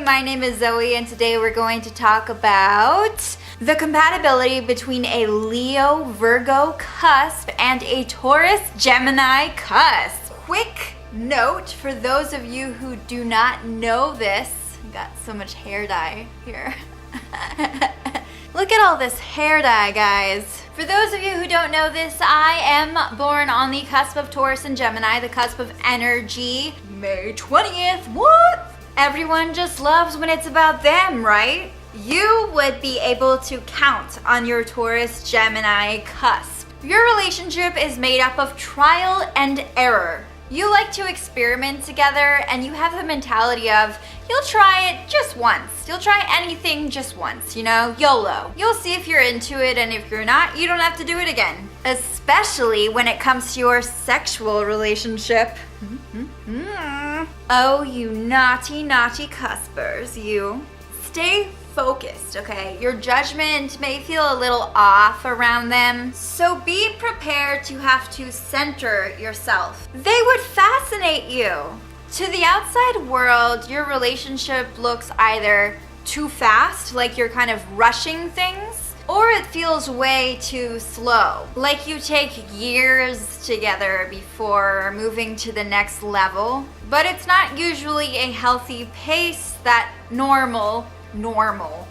my name is Zoe and today we're going to talk about the compatibility between a Leo Virgo cusp and a Taurus Gemini cusp. Quick note for those of you who do not know this, got so much hair dye here. Look at all this hair dye, guys. For those of you who don't know this, I am born on the cusp of Taurus and Gemini, the cusp of energy. May 20th, what? Everyone just loves when it's about them, right? You would be able to count on your Taurus Gemini cusp. Your relationship is made up of trial and error. You like to experiment together and you have the mentality of you'll try it just once. You'll try anything just once, you know, YOLO. You'll see if you're into it, and if you're not, you don't have to do it again. Especially when it comes to your sexual relationship. Oh, you naughty, naughty cuspers, you. Stay focused, okay? Your judgment may feel a little off around them, so be prepared to have to center yourself. They would fascinate you. To the outside world, your relationship looks either too fast, like you're kind of rushing things, or it feels way too slow, like you take years together before moving to the next level. But it's not usually a healthy pace that normal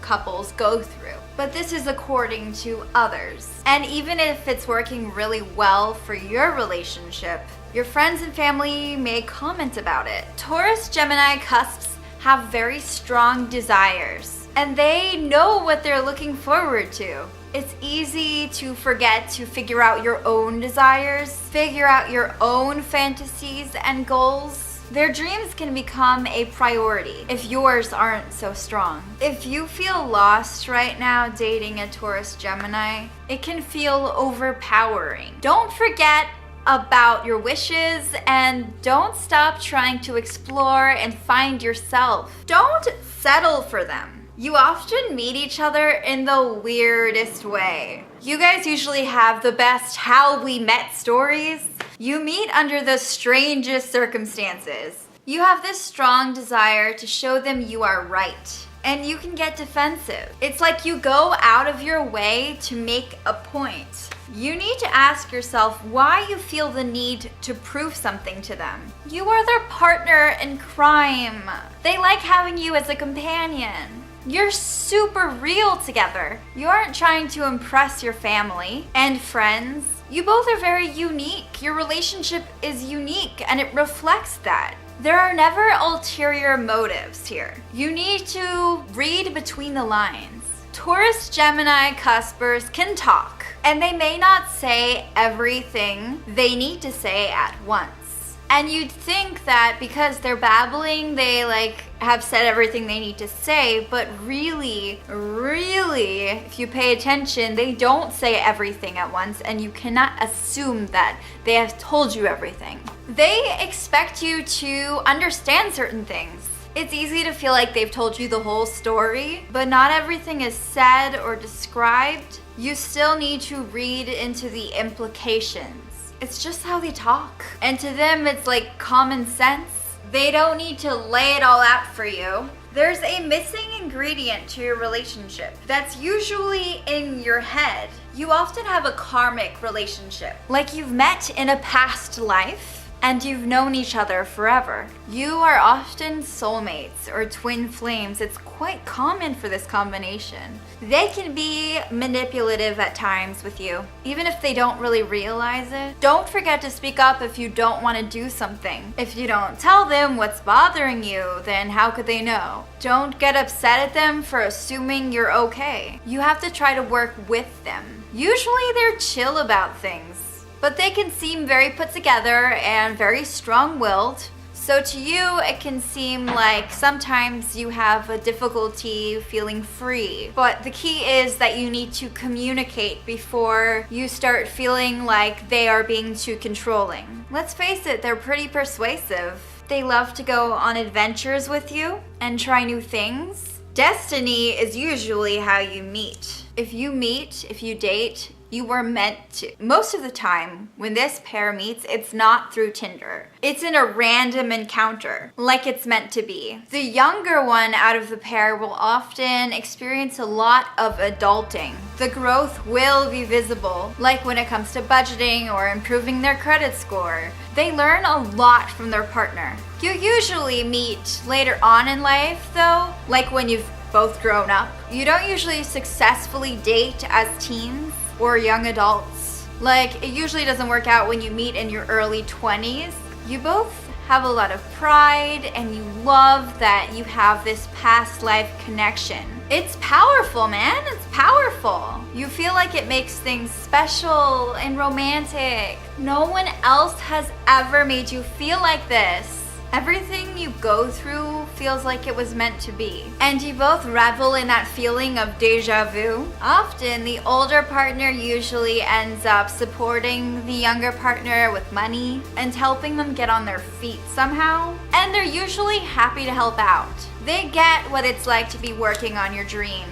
couples go through. But this is according to others. And even if it's working really well for your relationship, your friends and family may comment about it. Taurus Gemini cusps have very strong desires, and they know what they're looking forward to. It's easy to forget to figure out your own desires, figure out your own fantasies and goals. Their dreams can become a priority if yours aren't so strong. If you feel lost right now dating a Taurus Gemini, it can feel overpowering. Don't forget about your wishes and don't stop trying to explore and find yourself. Don't settle for them. You often meet each other in the weirdest way. You guys usually have the best how we met stories. You meet under the strangest circumstances. You have this strong desire to show them you are right, and you can get defensive. It's like you go out of your way to make a point. You need to ask yourself why you feel the need to prove something to them. You are their partner in crime. They like having you as a companion. You're super real together. You aren't trying to impress your family and friends. You both are very unique. Your relationship is unique and it reflects that. There are never ulterior motives here. You need to read between the lines. Taurus Gemini cuspers can talk, and they may not say everything they need to say at once. And you'd think that because they're babbling, they have said everything they need to say, but really, if you pay attention, they don't say everything at once, and you cannot assume that they have told you everything. They expect you to understand certain things. It's easy to feel like they've told you the whole story, but not everything is said or described. You still need to read into the implications. It's just how they talk. And to them, it's like common sense. They don't need to lay it all out for you. There's a missing ingredient to your relationship that's usually in your head. You often have a karmic relationship, like you've met in a past life and you've known each other forever. You are often soulmates or twin flames. It's quite common for this combination. They can be manipulative at times with you, even if they don't really realize it. Don't forget to speak up if you don't want to do something. If you don't tell them what's bothering you, then how could they know? Don't get upset at them for assuming you're okay. You have to try to work with them. Usually they're chill about things, but they can seem very put together and very strong-willed. So to you, it can seem like sometimes you have a difficulty feeling free. But the key is that you need to communicate before you start feeling like they are being too controlling. Let's face it, they're pretty persuasive. They love to go on adventures with you and try new things. Destiny is usually how you meet. If you date, you were meant to. Most of the time, when this pair meets, it's not through Tinder. It's in a random encounter, like it's meant to be. The younger one out of the pair will often experience a lot of adulting. The growth will be visible, like when it comes to budgeting or improving their credit score. They learn a lot from their partner. You usually meet later on in life, though, like when you've both grown up. You don't usually successfully date as teens or young adults. Like, it usually doesn't work out when you meet in your early 20s. You both have a lot of pride and you love that you have this past life connection. It's powerful, man. It's powerful. You feel like it makes things special and romantic. No one else has ever made you feel like this. Everything you go through feels like it was meant to be. And you both revel in that feeling of deja vu. Often, the older partner usually ends up supporting the younger partner with money and helping them get on their feet somehow. And they're usually happy to help out. They get what it's like to be working on your dreams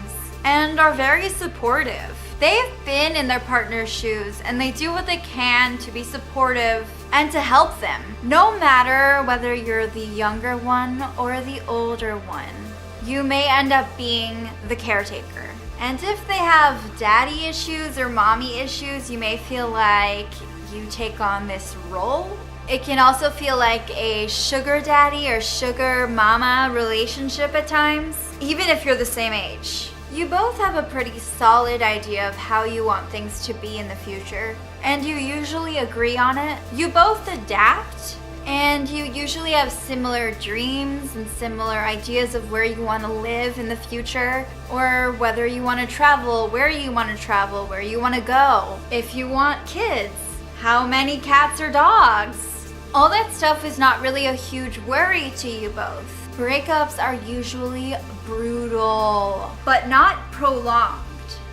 and are very supportive. They've been in their partner's shoes and they do what they can to be supportive and to help them. No matter whether you're the younger one or the older one, you may end up being the caretaker. And if they have daddy issues or mommy issues, you may feel like you take on this role. It can also feel like a sugar daddy or sugar mama relationship at times, even if you're the same age. You both have a pretty solid idea of how you want things to be in the future, and you usually agree on it. You both adapt, and you usually have similar dreams and similar ideas of where you want to live in the future, or whether you want to travel, where you want to travel, where you want to go. If you want kids, how many cats or dogs? All that stuff is not really a huge worry to you both. Breakups are usually brutal, but not prolonged.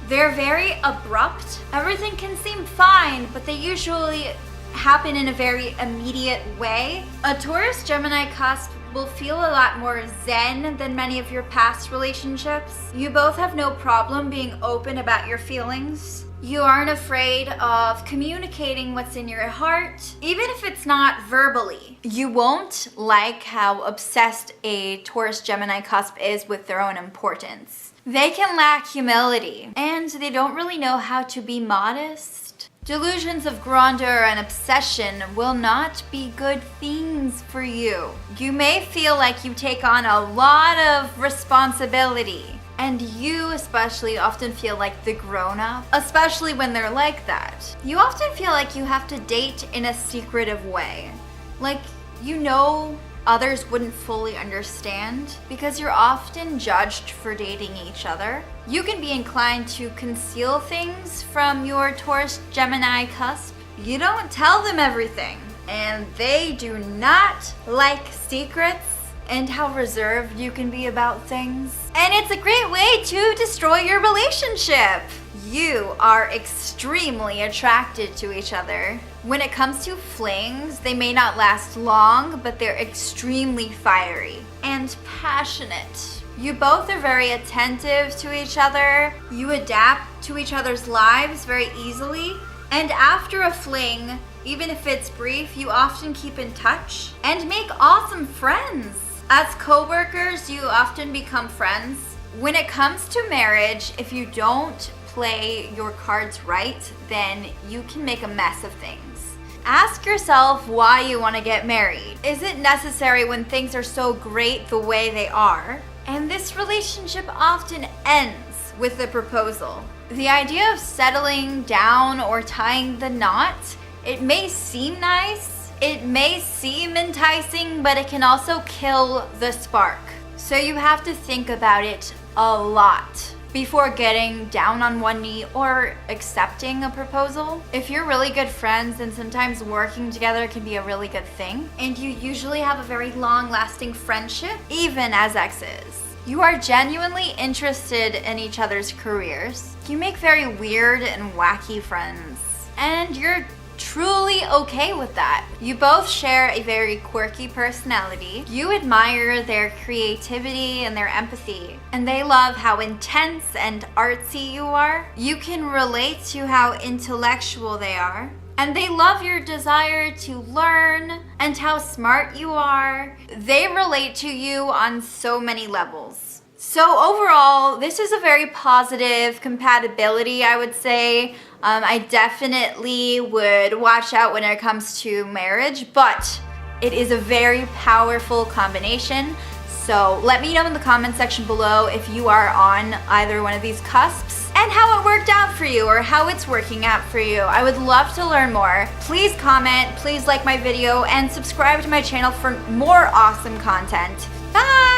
They're very abrupt. Everything can seem fine, but they usually happen in a very immediate way. A Taurus Gemini Cusp will feel a lot more zen than many of your past relationships. You both have no problem being open about your feelings. You aren't afraid of communicating what's in your heart, even if it's not verbally. You won't like how obsessed a Taurus Gemini Cusp is with their own importance. They can lack humility, and they don't really know how to be modest. Delusions of grandeur and obsession will not be good things for you. You may feel like you take on a lot of responsibility. And you especially often feel like the grown-up, especially when they're like that. You often feel like you have to date in a secretive way. Like, you know others wouldn't fully understand because you're often judged for dating each other. You can be inclined to conceal things from your Taurus Gemini Cusp. You don't tell them everything, and they do not like secrets. And how reserved you can be about things. And it's a great way to destroy your relationship. You are extremely attracted to each other. When it comes to flings, they may not last long, but they're extremely fiery and passionate. You both are very attentive to each other. You adapt to each other's lives very easily. And after a fling, even if it's brief, you often keep in touch and make awesome friends. As co-workers, you often become friends. When it comes to marriage, if you don't play your cards right, then you can make a mess of things. Ask yourself why you want to get married. Is it necessary when things are so great the way they are? And this relationship often ends with a proposal. The idea of settling down or tying the knot, it may seem nice, it may seem enticing, but it can also kill the spark. So you have to think about it a lot before getting down on one knee or accepting a proposal. If you're really good friends, then sometimes working together can be a really good thing. And you usually have a very long-lasting friendship, even as exes. You are genuinely interested in each other's careers. You make very weird and wacky friends. And you're truly okay with that. You both share a very quirky personality. You admire their creativity and their empathy, and they love how intense and artsy you are. You can relate to how intellectual they are, and they love your desire to learn and how smart you are. They relate to you on so many levels. So overall, this is a very positive compatibility, I would say. I definitely would watch out when it comes to marriage, but it is a very powerful combination. So let me know in the comment section below if you are on either one of these cusps and how it worked out for you or how it's working out for you. I would love to learn more. Please comment, please like my video, and subscribe to my channel for more awesome content. Bye!